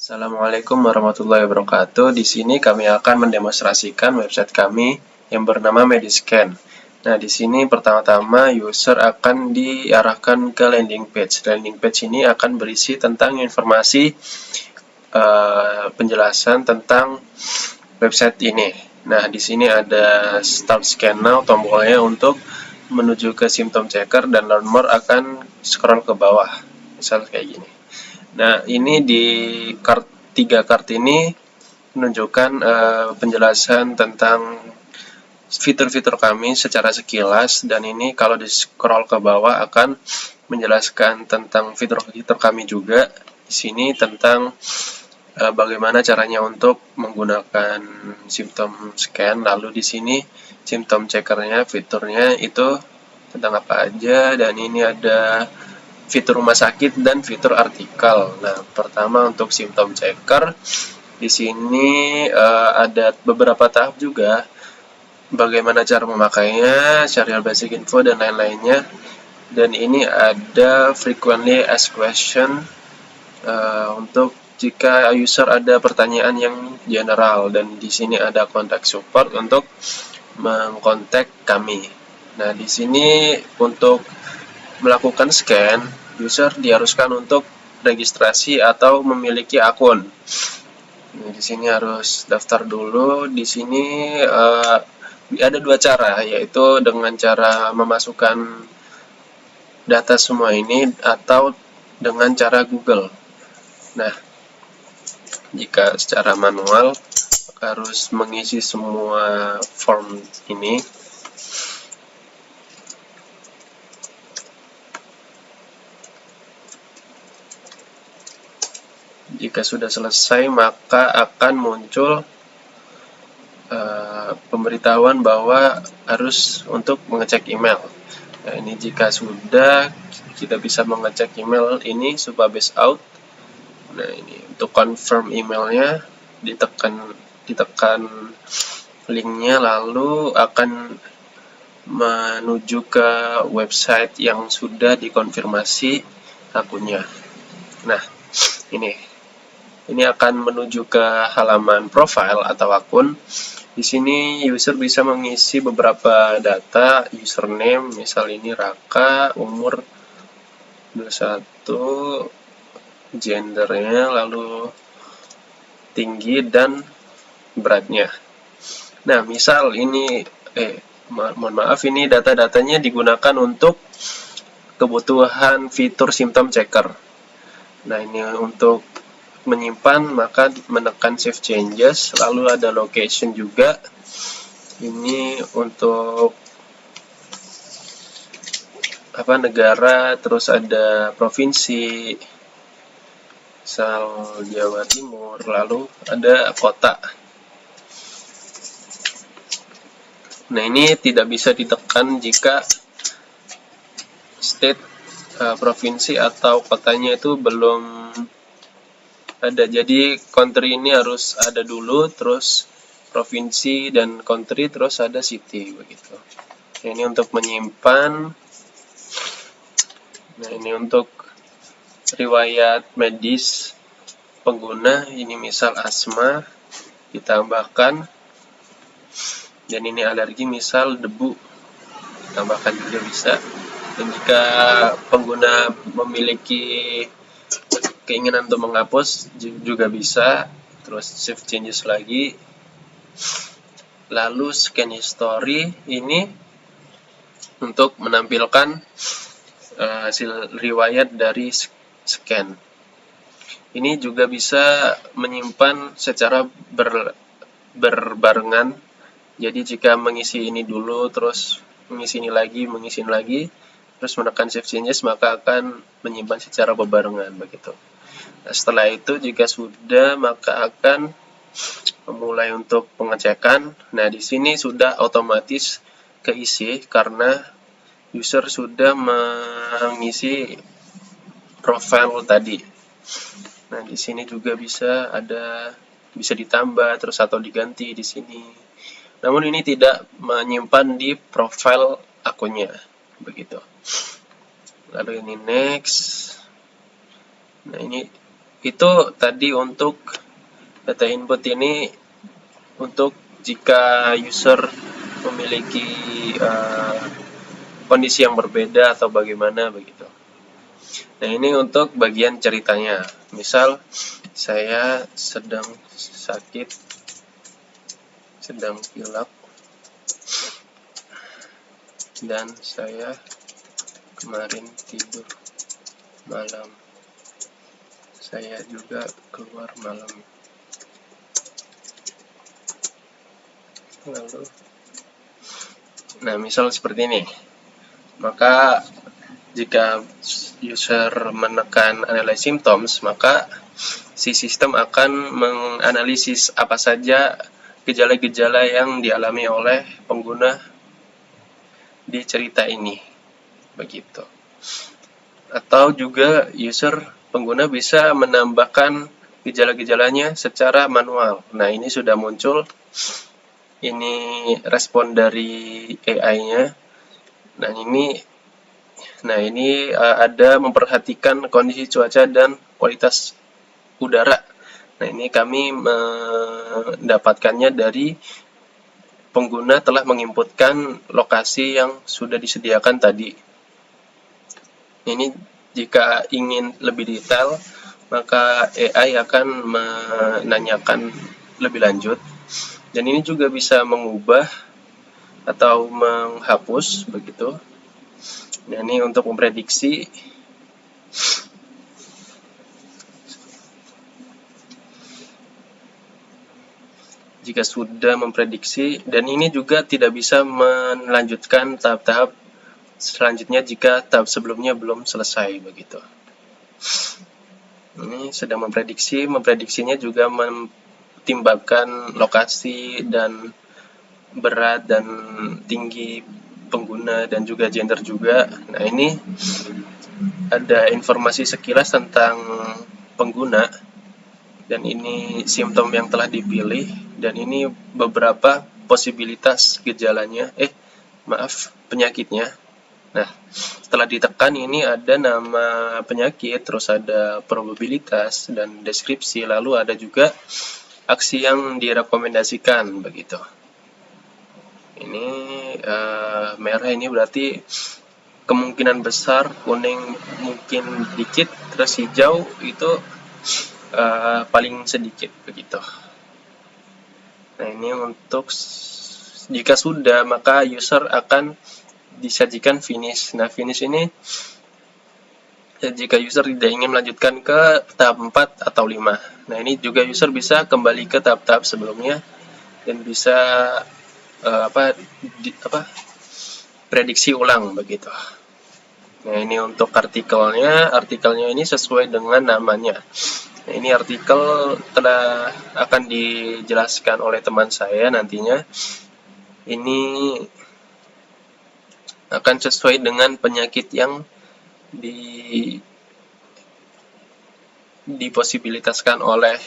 Assalamualaikum warahmatullahi wabarakatuh. Di sini kami akan mendemonstrasikan website kami yang bernama Mediscan. Nah, di sini pertama-tama user akan diarahkan ke landing page. Landing page ini akan berisi tentang informasi penjelasan tentang website ini. Nah, di sini ada Start Scan Now, tombolnya untuk menuju ke symptom checker, dan learn more akan scroll ke bawah. Misal kayak gini. Nah, ini di tiga kart ini menunjukkan penjelasan tentang fitur-fitur kami secara sekilas, dan ini kalau di scroll ke bawah akan menjelaskan tentang fitur-fitur kami juga. Di sini tentang bagaimana caranya untuk menggunakan symptom scan, lalu di sini symptom checkernya, fiturnya itu tentang apa aja, dan ini ada fitur rumah sakit dan fitur artikel. Nah, pertama untuk symptom checker, di sini ada beberapa tahap juga, bagaimana cara memakainya, serial basic info dan lain-lainnya. Dan ini ada frequently asked question untuk jika user ada pertanyaan yang general, dan di sini ada contact support untuk mengkontak kami. Nah, di sini untuk melakukan scan, user diharuskan untuk registrasi atau memiliki akun. Nah, di sini harus daftar dulu. Di sini ada dua cara, yaitu dengan cara memasukkan data semua ini atau dengan cara Google. Nah, jika secara manual harus mengisi semua form ini. Jika sudah selesai, maka akan muncul pemberitahuan bahwa harus untuk mengecek email. Nah, ini jika sudah, kita bisa mengecek email ini supaya base out. Nah, ini untuk confirm emailnya, ditekan linknya, lalu akan menuju ke website yang sudah dikonfirmasi akunnya. Nah, ini akan menuju ke halaman profile atau akun. Di sini user bisa mengisi beberapa data, username, misal ini Raka, umur 21, gendernya, lalu tinggi dan beratnya. Nah, misal ini mohon maaf, ini data-datanya digunakan untuk kebutuhan fitur symptom checker. Nah, ini untuk menyimpan, maka menekan save changes, lalu ada location juga. Ini untuk negara, terus ada provinsi, misal Jawa Timur, lalu ada kota. Nah, ini tidak bisa ditekan jika state, provinsi atau kotanya itu belum ada. Jadi country ini harus ada dulu, terus provinsi dan country, terus ada city, begitu. Nah, ini untuk menyimpan. Nah, ini untuk riwayat medis pengguna, ini misal asma, ditambahkan. Dan ini alergi, misal debu, ditambahkan juga bisa. Dan jika pengguna memiliki keinginan untuk menghapus juga bisa. Terus save changes lagi, lalu scan history, ini untuk menampilkan hasil riwayat dari scan. Ini juga bisa menyimpan secara berbarengan. Jadi jika mengisi ini dulu, terus mengisi ini lagi, terus menekan save changes, maka akan menyimpan secara berbarengan, begitu. Nah, setelah itu jika sudah, maka akan memulai untuk pengecekan. Nah, di sini sudah otomatis keisi karena user sudah mengisi profile tadi. Nah, di sini juga bisa ditambah terus atau diganti di sini. Namun ini tidak menyimpan di profile akunnya, begitu. Lalu ini next. Nah, itu tadi untuk data input ini untuk jika user memiliki kondisi yang berbeda atau bagaimana begitu. Nah, ini untuk bagian ceritanya. Misal saya sedang sakit, sedang pilek, dan saya kemarin tidur malam. Saya juga keluar malam. Lalu, nah misal seperti ini. Maka jika user menekan analyze symptoms, maka si sistem akan menganalisis apa saja gejala-gejala yang dialami oleh pengguna di cerita ini, begitu. Atau juga pengguna bisa menambahkan gejala-gejalanya secara manual. Nah, ini sudah muncul. Ini respon dari AI-nya. Nah, ini ada memperhatikan kondisi cuaca dan kualitas udara. Nah, ini kami mendapatkannya dari pengguna telah menginputkan lokasi yang sudah disediakan tadi. Ini jika ingin lebih detail, maka AI akan menanyakan lebih lanjut. Dan ini juga bisa mengubah atau menghapus begitu. Nah, ini untuk memprediksi. Jika sudah memprediksi, dan ini juga tidak bisa melanjutkan tahap-tahap selanjutnya jika tahap sebelumnya belum selesai begitu. Ini sedang memprediksinya juga mempertimbangkan lokasi dan berat dan tinggi pengguna dan juga gender juga. Nah, ini ada informasi sekilas tentang pengguna, dan ini simptom yang telah dipilih, dan ini beberapa posibilitas gejalanya, penyakitnya. Nah, setelah ditekan ini ada nama penyakit, terus ada probabilitas dan deskripsi, lalu ada juga aksi yang direkomendasikan begitu. Ini merah ini berarti kemungkinan besar, kuning mungkin dikit, terus hijau itu paling sedikit begitu. Nah, ini untuk jika sudah, maka user akan disajikan finish. Nah, finish ini jika user tidak ingin melanjutkan ke tahap 4 atau 5. Nah, ini juga user bisa kembali ke tahap-tahap sebelumnya dan bisa prediksi ulang begitu. Nah, ini untuk artikelnya ini sesuai dengan namanya. Nah, ini artikel telah akan dijelaskan oleh teman saya nantinya. Ini akan sesuai dengan penyakit yang diposibilitaskan oleh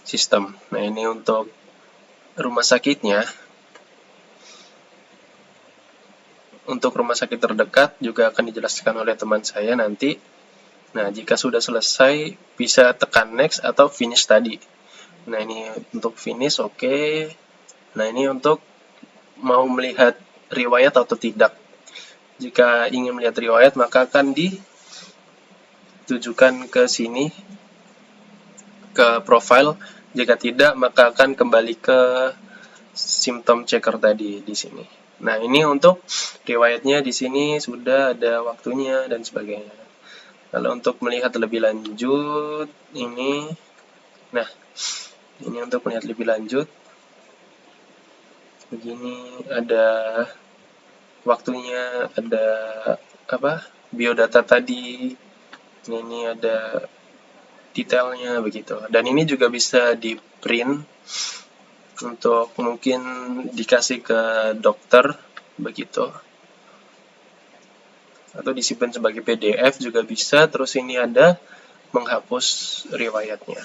sistem. Nah, ini untuk rumah sakitnya. Untuk rumah sakit terdekat juga akan dijelaskan oleh teman saya nanti. Nah, jika sudah selesai, bisa tekan next atau finish tadi. Nah, ini untuk finish, oke. Nah, ini untuk mau melihat riwayat atau tidak. Jika ingin melihat riwayat, maka akan ditujukan ke sini, ke profile. Jika tidak, maka akan kembali ke symptom checker tadi di sini. Nah, ini untuk riwayatnya di sini sudah ada waktunya dan sebagainya. Kalau untuk melihat lebih lanjut, ini untuk melihat lebih lanjut, begini ada waktunya, ada biodata tadi, ini ada detailnya begitu. Dan ini juga bisa di print untuk mungkin dikasih ke dokter begitu, atau disimpan sebagai PDF juga bisa. Terus ini ada menghapus riwayatnya.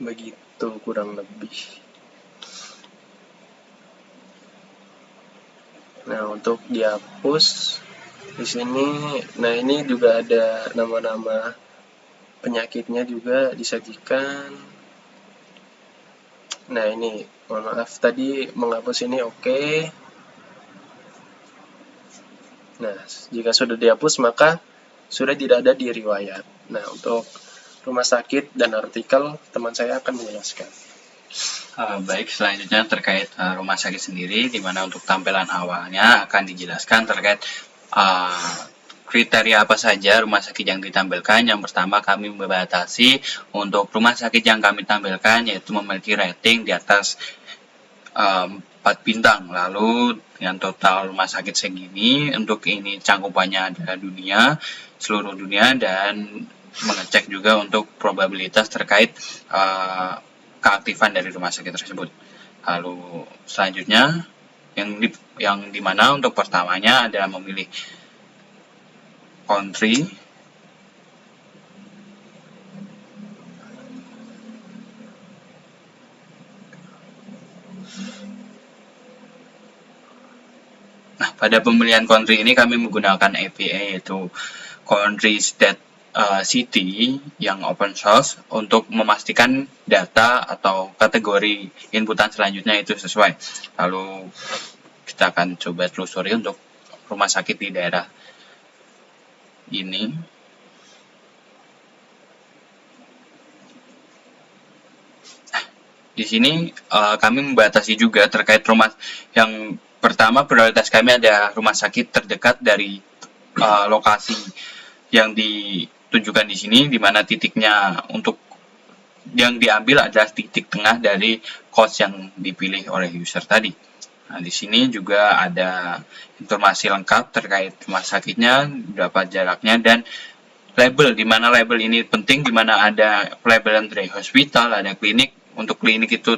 Begitu kurang lebih. Nah, untuk dihapus di sini, nah ini juga ada nama-nama penyakitnya juga disajikan. Nah, ini mohon maaf tadi menghapus ini oke. Nah, jika sudah dihapus maka sudah tidak ada di riwayat. Nah, untuk rumah sakit dan artikel teman saya akan menjelaskan. Baik, selanjutnya terkait rumah sakit sendiri, di mana untuk tampilan awalnya akan dijelaskan terkait kriteria apa saja rumah sakit yang ditampilkan. Yang pertama, kami membatasi untuk rumah sakit yang kami tampilkan yaitu memiliki rating di atas 4 bintang. Lalu dengan total rumah sakit segini, untuk ini cangkupannya adalah seluruh dunia, dan mengecek juga untuk probabilitas terkait keaktifan dari rumah sakit tersebut. Lalu selanjutnya yang dimana untuk pertamanya adalah memilih country. Nah, pada pemilihan country ini kami menggunakan API, yaitu Country State City yang open source, untuk memastikan data atau kategori inputan selanjutnya itu sesuai. Lalu kita akan coba telusuri untuk rumah sakit di daerah ini. Di sini kami membatasi juga terkait rumah. Yang pertama, prioritas kami ada rumah sakit terdekat dari lokasi yang ditunjukkan di sini, di mana titiknya untuk yang diambil adalah titik tengah dari cost yang dipilih oleh user tadi. Nah, di sini juga ada informasi lengkap terkait rumah sakitnya, berapa jaraknya, dan label, di mana label ini penting, di mana ada pelabelan dari hospital, ada klinik. Untuk klinik itu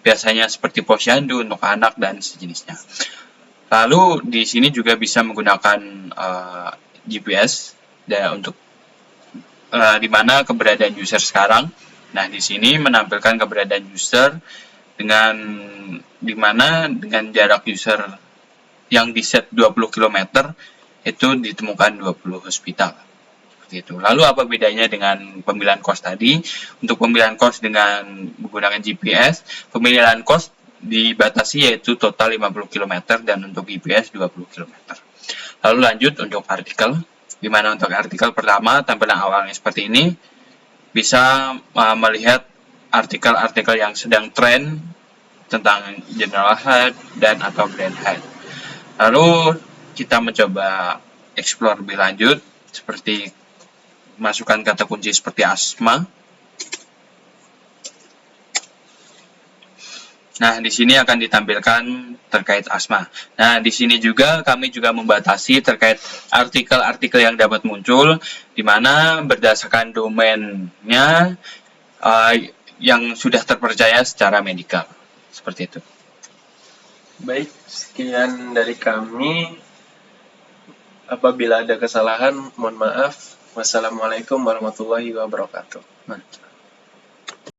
biasanya seperti posyandu untuk anak dan sejenisnya. Lalu di sini juga bisa menggunakan GPS untuk di mana keberadaan user sekarang. Nah, di sini menampilkan keberadaan user dengan jarak user yang di set 20 km itu ditemukan 20 hospital. Seperti itu. Lalu apa bedanya dengan pemilihan cost tadi? Untuk pemilihan cost dengan menggunakan GPS, pemilihan cost dibatasi yaitu total 50 km dan untuk GPS 20 km. Lalu lanjut untuk artikel, di mana untuk artikel pertama tampilan awalnya seperti ini, bisa melihat artikel-artikel yang sedang tren tentang general health dan atau brand health. Lalu kita mencoba explore lebih lanjut, seperti masukkan kata kunci seperti asma. Nah, di sini akan ditampilkan terkait asma. Nah, di sini juga kami juga membatasi terkait artikel-artikel yang dapat muncul, di mana berdasarkan domainnya yang sudah terpercaya secara medikal. Seperti itu. Baik, sekian dari kami. Apabila ada kesalahan, mohon maaf. Wassalamualaikum warahmatullahi wabarakatuh.